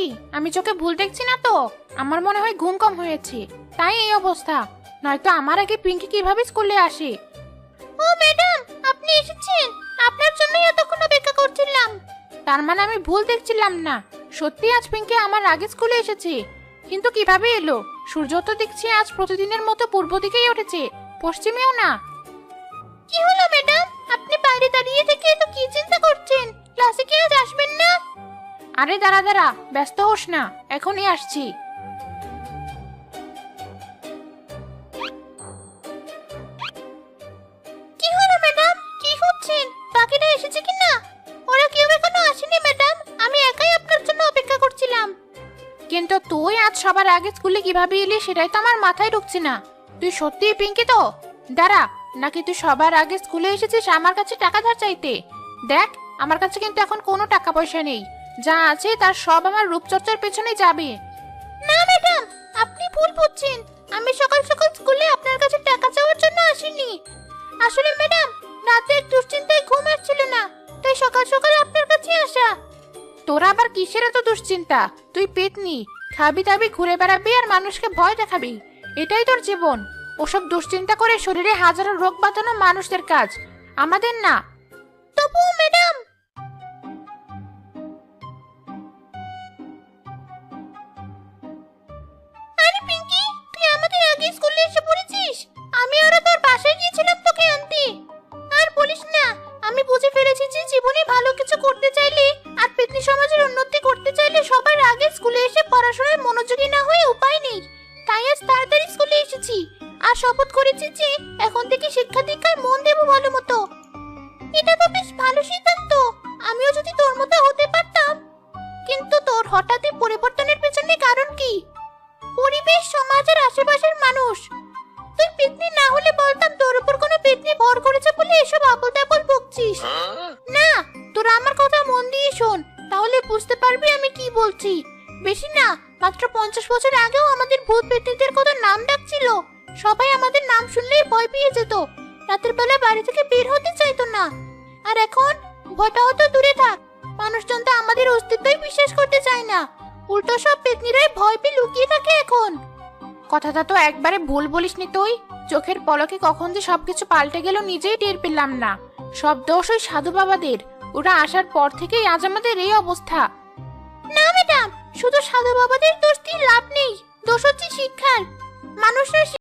নাকি? আমি চোখে ভুল দেখছি না তো? আমার মনে হয় ঘুম কম হয়েছে, তাই এই অবস্থা। নয়তো আমার আগে পিঙ্কি কিভাবে স্কুলে আসে? ও ম্যাডাম, আপনি এসেছেন। আপনার জন্যই এতক্ষণ অপেক্ষা করছিলাম। তার মানে আমি ভুল দেখছিলাম না, সত্যি আজ পিঙ্কি আমার আগে স্কুলে এসেছে। কিন্তু কিভাবে এলো? সূর্য তো দেখছি আজ প্রতিদিনের মতো পূর্ব দিকেই উঠেছে, পশ্চিমেও না। কি হলো ম্যাডাম, আপনি বাইরে দাঁড়িয়ে থেকে এত কি চিন্তা করছেন? ক্লাসে কি আজ আসবেন না? আরে দাঁড়া দাঁড়া, ব্যস্ত হোস না, এখনই আসছি। কি হলো ম্যাডাম, কি হচ্ছেন? বাকিরা এসেছে কি না? ওরা কেউ এখনো আসেনি ম্যাডাম, আমি একাই আপনার জন্য অপেক্ষা করছিলাম। কিন্তু তুই আজ সবার আগে স্কুলে কিভাবে এলি সেটাই তো আমার মাথায় ঢুকছে না। তুই সত্যিই পিঙ্কি তো? দাঁড়া, নাকি তুই সবার আগে স্কুলে এসেছিস আমার কাছে টাকা ধার চাইতে? দেখ, আমার কাছে কিন্তু এখন কোনো টাকা পয়সা নেই, যা আছে তার সব আমার রূপচর্চার পেছনে যাবে। না ম্যাডাম, আপনি ভুল বুঝছেন। আমি সকাল সকাল স্কুলে আপনার কাছে টাকা চাওয়ার জন্য আসিনি। আসলে ম্যাডাম, রাতে এক দুশ্চিন্তায় ঘুম আসছিল না, তাই সকাল সকাল আপনার কাছে আসা। তোরা আবার কিসের এত দুশ্চিন্তা? তুই পেতনি, খাবি দাবি ঘুরে বেড়াবি আর মানুষকে ভয় দেখাবি, এটাই তোর জীবন। ওসব দুশ্চিন্তা করে শরীরে হাজারো রোগ বাঁধানো মানুষদের কাজ, আমাদের না। তবুও ম্যাডাম। আরে পিঙ্কি, তুই আমাদের আগে স্কুলে এসে পড়েছিস। আমি ওরা তোর বাসায় গিয়েছিলাম তোকে আনতে। আর বলিস না, আমি বুঝে ফেলেছি যে জীবনে ভালো কিছু করতে চাইলে আর পেতনি সমাজের উন্নতি করতে চাইলে সবার আগে স্কুলে এসে পড়াশোনায় মনোযোগী না হয়ে উপায় নেই। তাই আজ তাড়াতাড়ি স্কুলে এসেছি আর শপথ করেছি যে এখন থেকে শিক্ষা দীক্ষায় মন দেব ভালো মতো। এটা তো বেশ ভালো সিদ্ধান্ত। আমিও যদি তোর মতো হতে পারতাম। কিন্তু তোর হঠাৎই পরিবর্তনের পেছনে কারণ কি? পরিবেশ, সমাজ আর আশেপাশের মানুষ। তুই পেতনি না হলে বলতাম তোর উপর কোনো পেতনি ভর করেছে বলে এসব আবল তাবল বকছিস। না, তোরা আমার কথা মন দিয়ে শোন, তাহলে বুঝতে পারবি আমি কি বলছি। বেশি না, মাত্র 50 বছর আগেও আমাদের ভূত পেতনিদের কত নাম ডাকছিল। সবাই আমাদের নাম শুনলেই ভয় পেয়ে যেত, রাতের বেলা বাড়ি থেকে বের হতে চাইতো না। আর এখন ভয়টাও তো দূরে থাক, মানুষজন তো আমাদের অস্তিত্বই বিশ্বাস করতে চায় না। উল্টো সব পেতনিরাই ভয় পেয়ে লুকিয়ে থাকে এখন। কথাটা তো একবারে ভুল বলিসনি তুই। চোখের পলকে কখন যে সবকিছু পাল্টে গেল নিজেই টের পেলাম না। সব দোষ ওই সাধু বাবাদের, ওরা আসার পর থেকেই আজ আমাদের এই অবস্থা। না ম্যাডাম, শুধু সাধু বাবাদের দোষ দিয়ে লাভ নেই, দোষ হচ্ছে শিক্ষার। মানুষরা